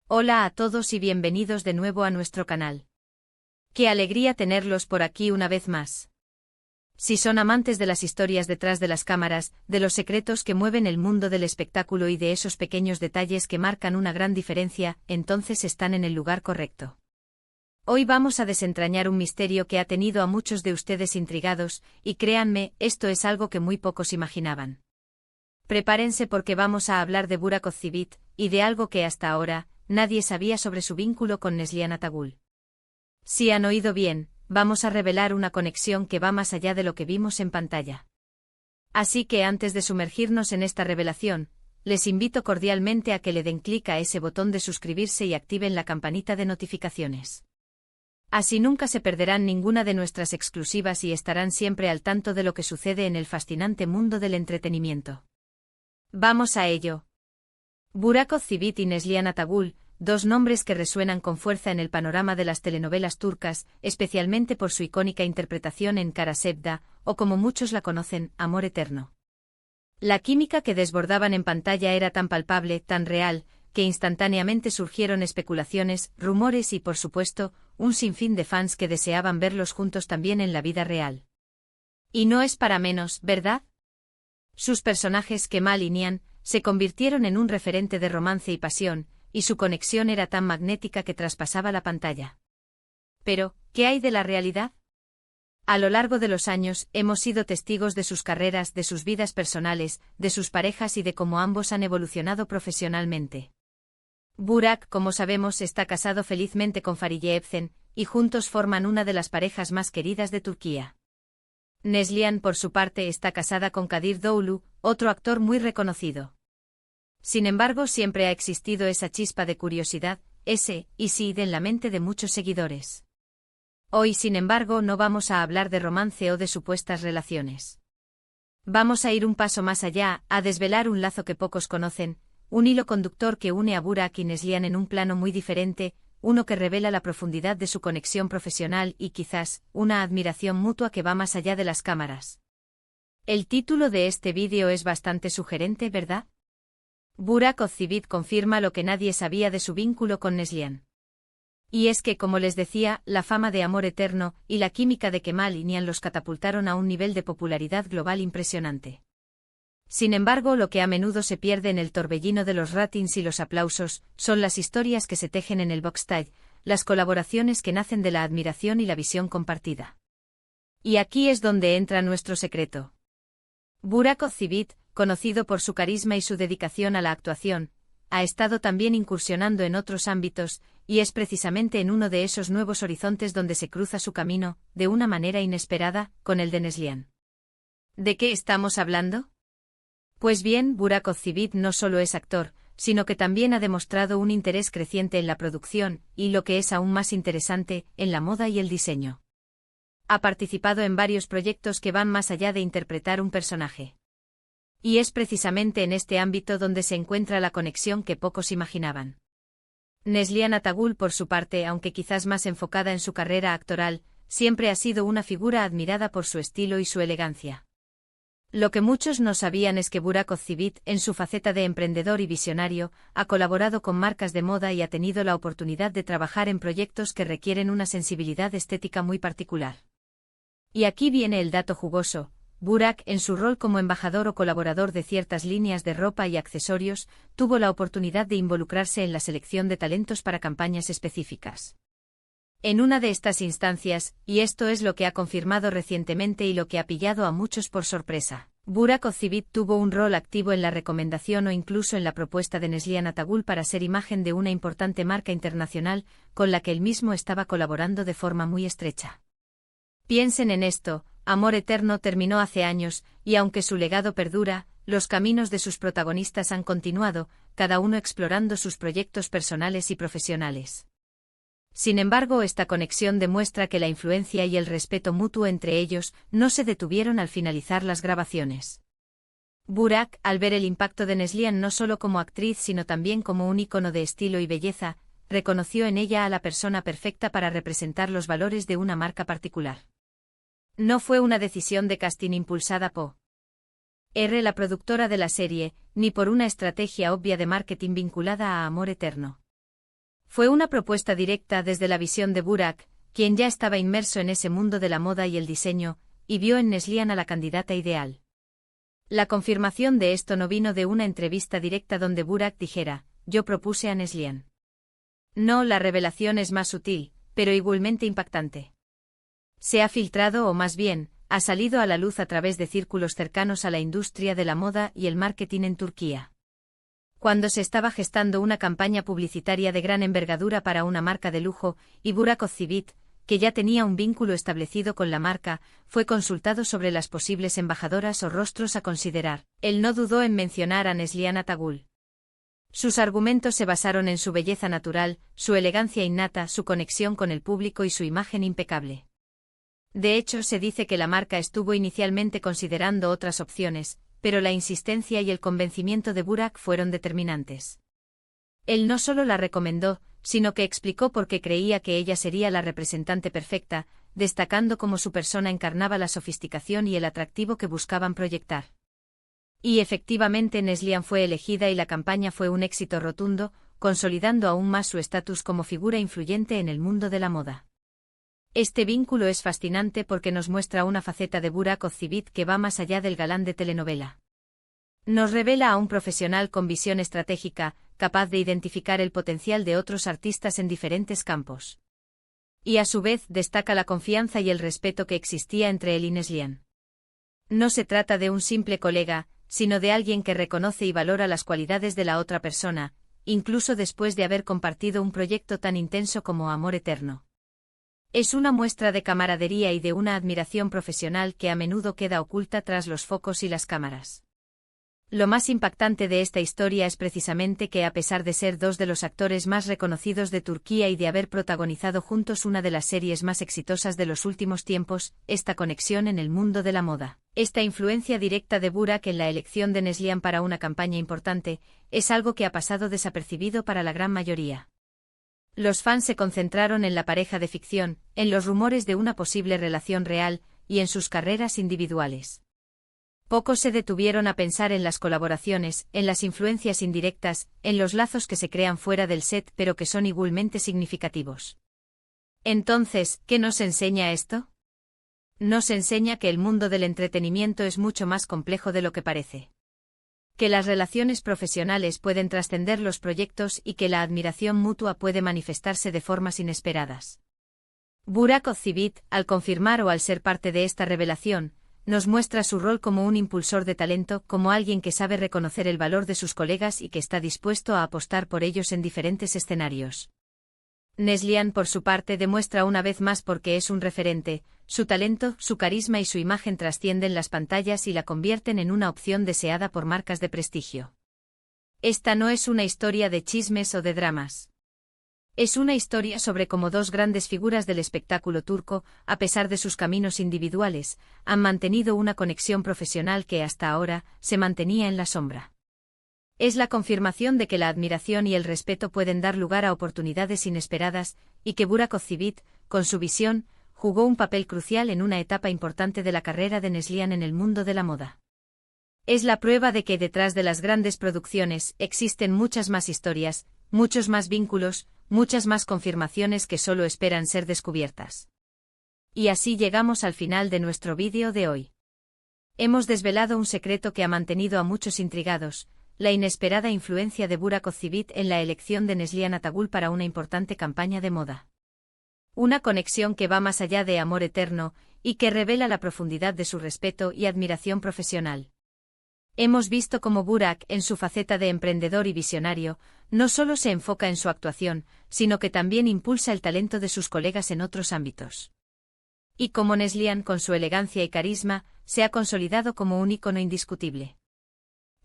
Hola a todos y bienvenidos de nuevo a nuestro canal. Qué alegría tenerlos por aquí una vez más. Si son amantes de las historias detrás de las cámaras, de los secretos que mueven el mundo del espectáculo y de esos pequeños detalles que marcan una gran diferencia, entonces están en el lugar correcto. Hoy vamos a desentrañar un misterio que ha tenido a muchos de ustedes intrigados, y créanme, esto es algo que muy pocos imaginaban. Prepárense porque vamos a hablar de Burak Ozçivit, y de algo que hasta ahora nadie sabía sobre su vínculo con Neslihan Atagül. Si han oído bien, vamos a revelar una conexión que va más allá de lo que vimos en pantalla. Así que antes de sumergirnos en esta revelación, les invito cordialmente a que le den clic a ese botón de suscribirse y activen la campanita de notificaciones. Así nunca se perderán ninguna de nuestras exclusivas y estarán siempre al tanto de lo que sucede en el fascinante mundo del entretenimiento. Vamos a ello. Burak Ozçivit y Neslihan Atagül, dos nombres que resuenan con fuerza en el panorama de las telenovelas turcas, especialmente por su icónica interpretación en Kara Sevda, o como muchos la conocen, Amor Eterno. La química que desbordaban en pantalla era tan palpable, tan real, que instantáneamente surgieron especulaciones, rumores y, por supuesto, un sinfín de fans que deseaban verlos juntos también en la vida real. Y no es para menos, ¿verdad? Sus personajes Kemal y Nihan se convirtieron en un referente de romance y pasión, y su conexión era tan magnética que traspasaba la pantalla. Pero, ¿qué hay de la realidad? A lo largo de los años, hemos sido testigos de sus carreras, de sus vidas personales, de sus parejas y de cómo ambos han evolucionado profesionalmente. Burak, como sabemos, está casado felizmente con Fariye Evcen, y juntos forman una de las parejas más queridas de Turquía. Neslihan, por su parte, está casada con Kadir Doğulu, otro actor muy reconocido. Sin embargo, siempre ha existido esa chispa de curiosidad, ese "y si" en la mente de muchos seguidores. Hoy, sin embargo, no vamos a hablar de romance o de supuestas relaciones. Vamos a ir un paso más allá, a desvelar un lazo que pocos conocen, un hilo conductor que une a Burak y Neslihan en un plano muy diferente, uno que revela la profundidad de su conexión profesional y quizás, una admiración mutua que va más allá de las cámaras. El título de este vídeo es bastante sugerente, ¿verdad? Burak Ozçivit confirma lo que nadie sabía de su vínculo con Neslihan. Y es que, como les decía, la fama de Amor Eterno y la química de Kemal y Nihan los catapultaron a un nivel de popularidad global impresionante. Sin embargo, lo que a menudo se pierde en el torbellino de los ratings y los aplausos, son las historias que se tejen en el backstage, las colaboraciones que nacen de la admiración y la visión compartida. Y aquí es donde entra nuestro secreto. Burak Ozçivit, conocido por su carisma y su dedicación a la actuación, ha estado también incursionando en otros ámbitos, y es precisamente en uno de esos nuevos horizontes donde se cruza su camino, de una manera inesperada, con el de Neslihan. ¿De qué estamos hablando? Pues bien, Burak Ozçivit no solo es actor, sino que también ha demostrado un interés creciente en la producción, y lo que es aún más interesante, en la moda y el diseño. Ha participado en varios proyectos que van más allá de interpretar un personaje. Y es precisamente en este ámbito donde se encuentra la conexión que pocos imaginaban. Neslihan Atagül, por su parte, aunque quizás más enfocada en su carrera actoral, siempre ha sido una figura admirada por su estilo y su elegancia. Lo que muchos no sabían es que Burak Ozçivit, en su faceta de emprendedor y visionario, ha colaborado con marcas de moda y ha tenido la oportunidad de trabajar en proyectos que requieren una sensibilidad estética muy particular. Y aquí viene el dato jugoso. Burak, en su rol como embajador o colaborador de ciertas líneas de ropa y accesorios, tuvo la oportunidad de involucrarse en la selección de talentos para campañas específicas. En una de estas instancias, y esto es lo que ha confirmado recientemente y lo que ha pillado a muchos por sorpresa, Burak Ozçivit tuvo un rol activo en la recomendación o incluso en la propuesta de Neslihan Atagül para ser imagen de una importante marca internacional, con la que él mismo estaba colaborando de forma muy estrecha. Piensen en esto. Amor Eterno terminó hace años, y aunque su legado perdura, los caminos de sus protagonistas han continuado, cada uno explorando sus proyectos personales y profesionales. Sin embargo, esta conexión demuestra que la influencia y el respeto mutuo entre ellos no se detuvieron al finalizar las grabaciones. Burak, al ver el impacto de Neslihan no solo como actriz sino también como un ícono de estilo y belleza, reconoció en ella a la persona perfecta para representar los valores de una marca particular. No fue una decisión de casting impulsada por la productora de la serie, ni por una estrategia obvia de marketing vinculada a Amor Eterno. Fue una propuesta directa desde la visión de Burak, quien ya estaba inmerso en ese mundo de la moda y el diseño, y vio en Neslihan a la candidata ideal. La confirmación de esto no vino de una entrevista directa donde Burak dijera, yo propuse a Neslihan. No, la revelación es más sutil, pero igualmente impactante. Se ha filtrado o más bien, ha salido a la luz a través de círculos cercanos a la industria de la moda y el marketing en Turquía. Cuando se estaba gestando una campaña publicitaria de gran envergadura para una marca de lujo, y Burak Ozcivit, que ya tenía un vínculo establecido con la marca, fue consultado sobre las posibles embajadoras o rostros a considerar. Él no dudó en mencionar a Neslihan Atagul. Sus argumentos se basaron en su belleza natural, su elegancia innata, su conexión con el público y su imagen impecable. De hecho, se dice que la marca estuvo inicialmente considerando otras opciones, pero la insistencia y el convencimiento de Burak fueron determinantes. Él no solo la recomendó, sino que explicó por qué creía que ella sería la representante perfecta, destacando cómo su persona encarnaba la sofisticación y el atractivo que buscaban proyectar. Y efectivamente Neslihan fue elegida y la campaña fue un éxito rotundo, consolidando aún más su estatus como figura influyente en el mundo de la moda. Este vínculo es fascinante porque nos muestra una faceta de Burak Ozcivit que va más allá del galán de telenovela. Nos revela a un profesional con visión estratégica, capaz de identificar el potencial de otros artistas en diferentes campos. Y a su vez destaca la confianza y el respeto que existía entre él y Neslihan. No se trata de un simple colega, sino de alguien que reconoce y valora las cualidades de la otra persona, incluso después de haber compartido un proyecto tan intenso como Amor Eterno. Es una muestra de camaradería y de una admiración profesional que a menudo queda oculta tras los focos y las cámaras. Lo más impactante de esta historia es precisamente que a pesar de ser dos de los actores más reconocidos de Turquía y de haber protagonizado juntos una de las series más exitosas de los últimos tiempos, esta conexión en el mundo de la moda, esta influencia directa de Burak en la elección de Neslihan para una campaña importante, es algo que ha pasado desapercibido para la gran mayoría. Los fans se concentraron en la pareja de ficción, en los rumores de una posible relación real, y en sus carreras individuales. Pocos se detuvieron a pensar en las colaboraciones, en las influencias indirectas, en los lazos que se crean fuera del set pero que son igualmente significativos. Entonces, ¿qué nos enseña esto? Nos enseña que el mundo del entretenimiento es mucho más complejo de lo que parece. Que las relaciones profesionales pueden trascender los proyectos y que la admiración mutua puede manifestarse de formas inesperadas. Burak Ozcivit, al confirmar o al ser parte de esta revelación, nos muestra su rol como un impulsor de talento, como alguien que sabe reconocer el valor de sus colegas y que está dispuesto a apostar por ellos en diferentes escenarios. Neslihan, por su parte, demuestra una vez más por qué es un referente. Su talento, su carisma y su imagen trascienden las pantallas y la convierten en una opción deseada por marcas de prestigio. Esta no es una historia de chismes o de dramas. Es una historia sobre cómo dos grandes figuras del espectáculo turco, a pesar de sus caminos individuales, han mantenido una conexión profesional que hasta ahora se mantenía en la sombra. Es la confirmación de que la admiración y el respeto pueden dar lugar a oportunidades inesperadas, y que Burak Ozcivit, con su visión, jugó un papel crucial en una etapa importante de la carrera de Neslihan en el mundo de la moda. Es la prueba de que detrás de las grandes producciones existen muchas más historias, muchos más vínculos, muchas más confirmaciones que solo esperan ser descubiertas. Y así llegamos al final de nuestro vídeo de hoy. Hemos desvelado un secreto que ha mantenido a muchos intrigados, la inesperada influencia de Burak Ozcivit en la elección de Neslihan Atagul para una importante campaña de moda. Una conexión que va más allá de Amor Eterno, y que revela la profundidad de su respeto y admiración profesional. Hemos visto cómo Burak, en su faceta de emprendedor y visionario, no solo se enfoca en su actuación, sino que también impulsa el talento de sus colegas en otros ámbitos. Y cómo Neslihan, con su elegancia y carisma, se ha consolidado como un ícono indiscutible.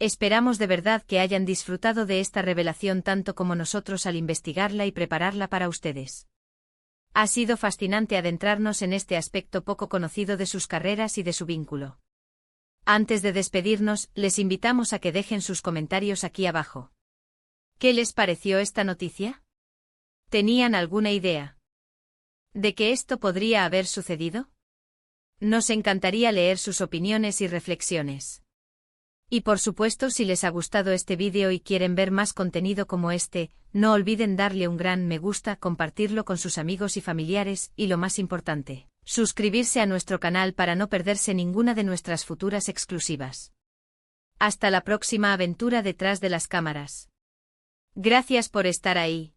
Esperamos de verdad que hayan disfrutado de esta revelación tanto como nosotros al investigarla y prepararla para ustedes. Ha sido fascinante adentrarnos en este aspecto poco conocido de sus carreras y de su vínculo. Antes de despedirnos, les invitamos a que dejen sus comentarios aquí abajo. ¿Qué les pareció esta noticia? ¿Tenían alguna idea de que esto podría haber sucedido? Nos encantaría leer sus opiniones y reflexiones. Y por supuesto, si les ha gustado este vídeo y quieren ver más contenido como este, no olviden darle un gran me gusta, compartirlo con sus amigos y familiares, y lo más importante, suscribirse a nuestro canal para no perderse ninguna de nuestras futuras exclusivas. Hasta la próxima aventura detrás de las cámaras. Gracias por estar ahí.